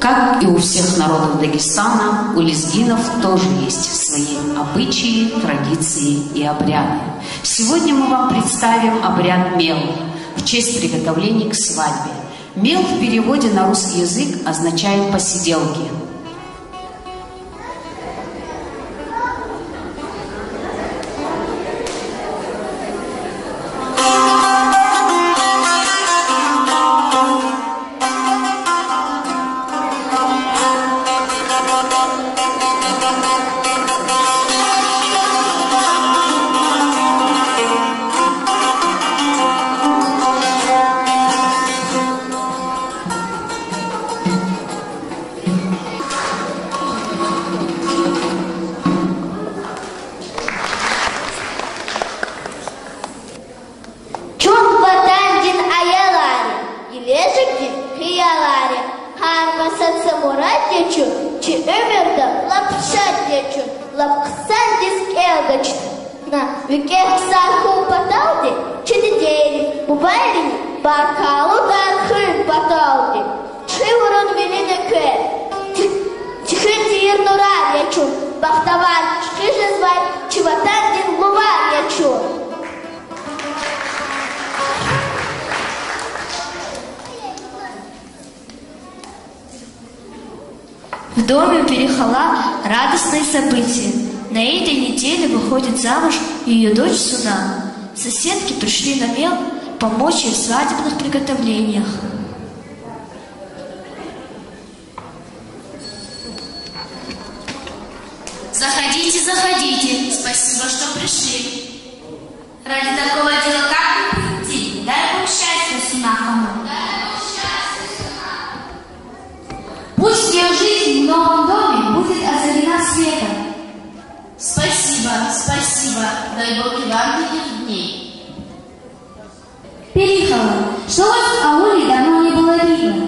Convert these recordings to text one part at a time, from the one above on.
Как и у всех народов Дагестана, у лезгинов тоже есть свои обычаи, традиции и обряды. Сегодня мы вам представим обряд мел в честь приготовления к свадьбе. Мел в переводе на русский язык означает «посиделки». В доме Перехала радостное событие. На этой неделе выходит замуж ее дочь Суна. Соседки пришли на мел помочь ей в свадебных приготовлениях. Заходите, заходите. Спасибо, что пришли. Ради такого дела как вы прийти? Дай Бог счастья, Суна Хану. Пусть ее жизнь в новом доме будет озарена светом. Спасибо, спасибо. Дай Бог и вам таких дней. Перехала, что вас в ауле давно не было видно?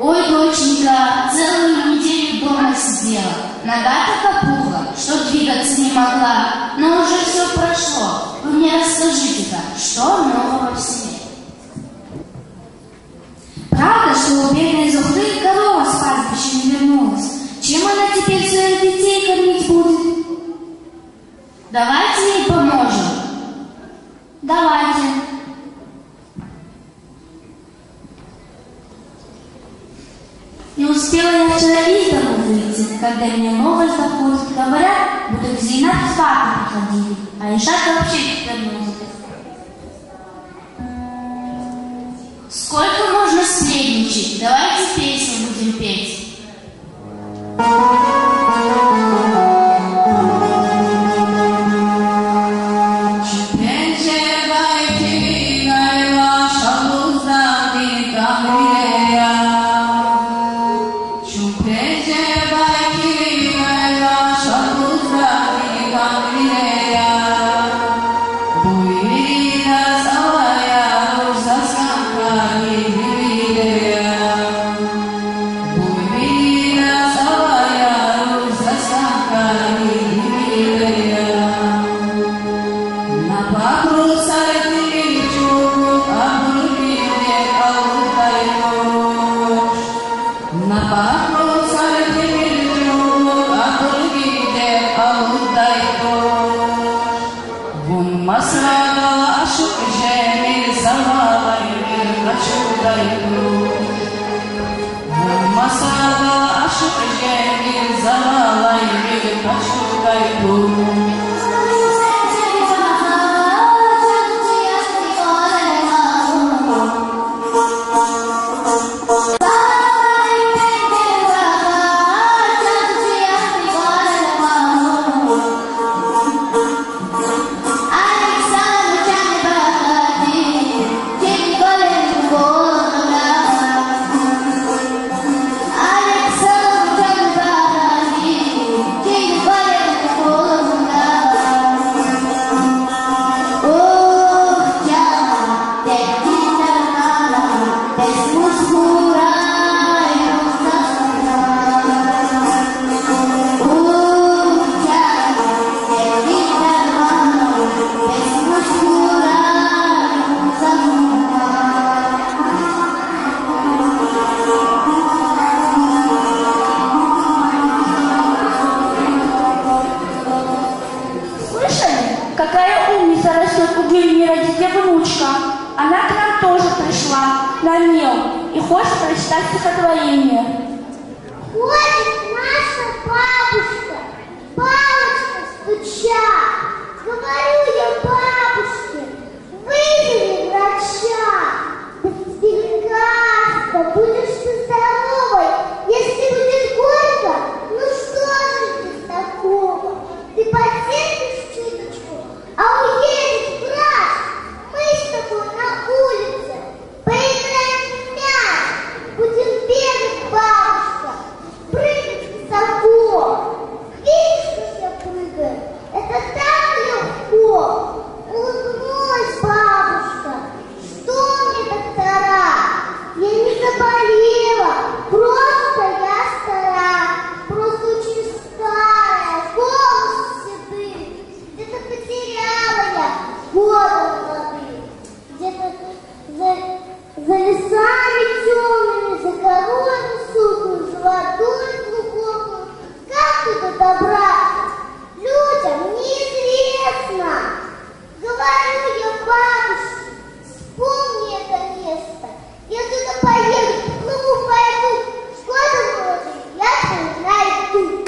Ой, доченька, целую неделю дома сидела. Нога так опухла, что двигаться не могла. Но уже все прошло. Вы мне расскажите-ка, что нового в селе? Правда, что у бедной Зухры корова с пастбища не вернулась? Чем она теперь своих детей кормить будет? Давайте ей поможем. Давайте. Не успела я вчера из дома выйти, когда меня новость доходит. Говорят, будто к Зейнаб с папой приходили, а Ишат вообще не вернулся. Сколько можно сплетничать? Давайте песни будем петь. Alex Она к нам тоже пришла на мел и хочет прочитать стихотворение. Ходит наша бабушка, палочка стуча. Говорю я бабушке, вызови врача. Без лекарства будешь ты здоровой. Если будет горько, ну что же без такого? Ты потерпишь чуточку, а уедет врач. Мы с тобой на улице поиграем в мяч. Будем бегать, бабушка, прыгать высоко. Видишь, как я прыгаю? Это так легко. Улыбнулась бабушка. Что мне, доктора? Я не заболела, просто я стара. Просто очень старая, волосы седые. Где-то потеряла я годы молодые. Где-то за лесами темными, за горой высокую, за водой глубокую. Как туда добраться? Людям неизвестно. Говорю я бабушке, вспомни это место. Я туда поеду, к клубу пойду. Годы молодые, я там найду.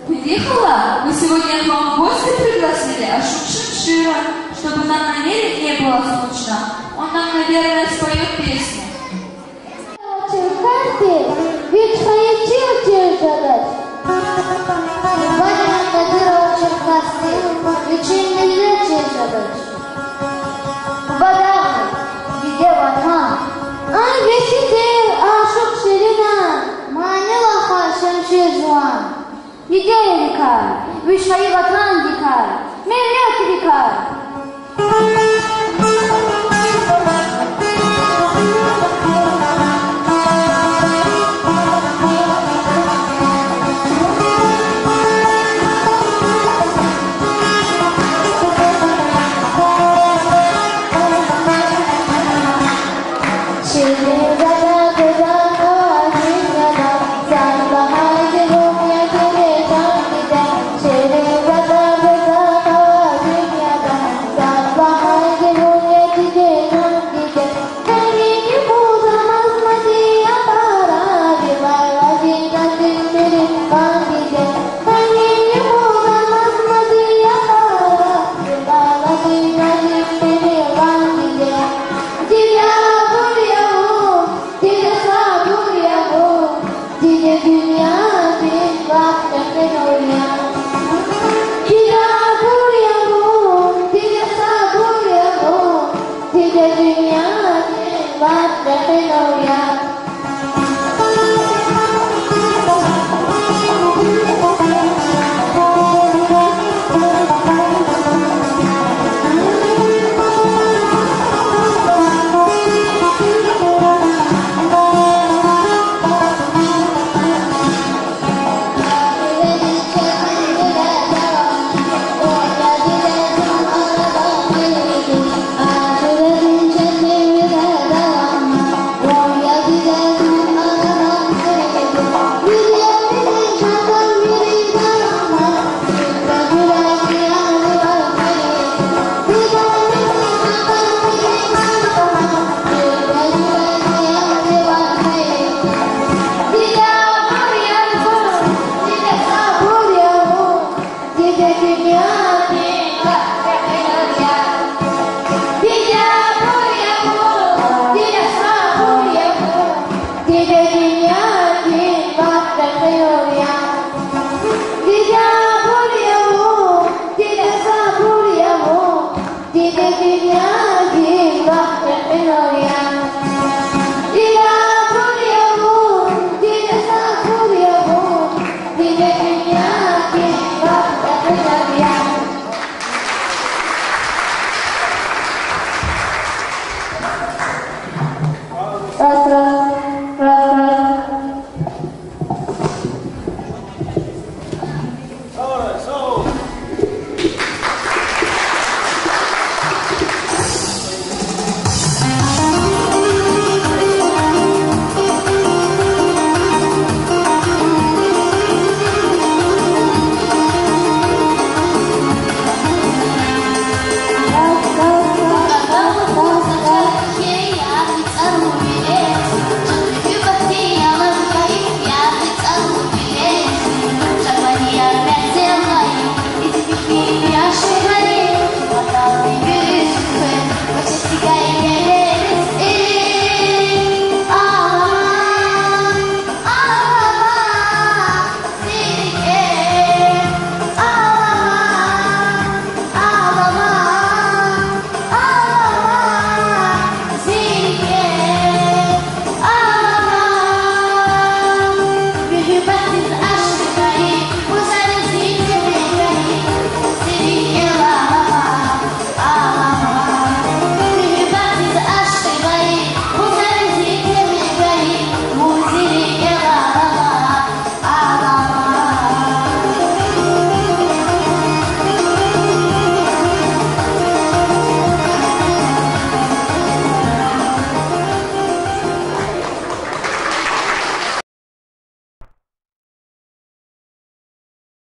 Приехала? Мы сегодня к вам в гости пригласили Ашук Шамшира, чтобы нам на велик не было скучно. Он нам, наверное, споет песню. Черкасты, ведь хотел тебе задать. Ваня Кадырова Черкасты, ведь нельзя тебе задать. Вода, где вода? Ай, весите, Ашук Ширина, Манилаха Шамшир Жуан. Где река? Ведь свои ватран дикар, миллиард дикар. Terima kasih. Раз, раз,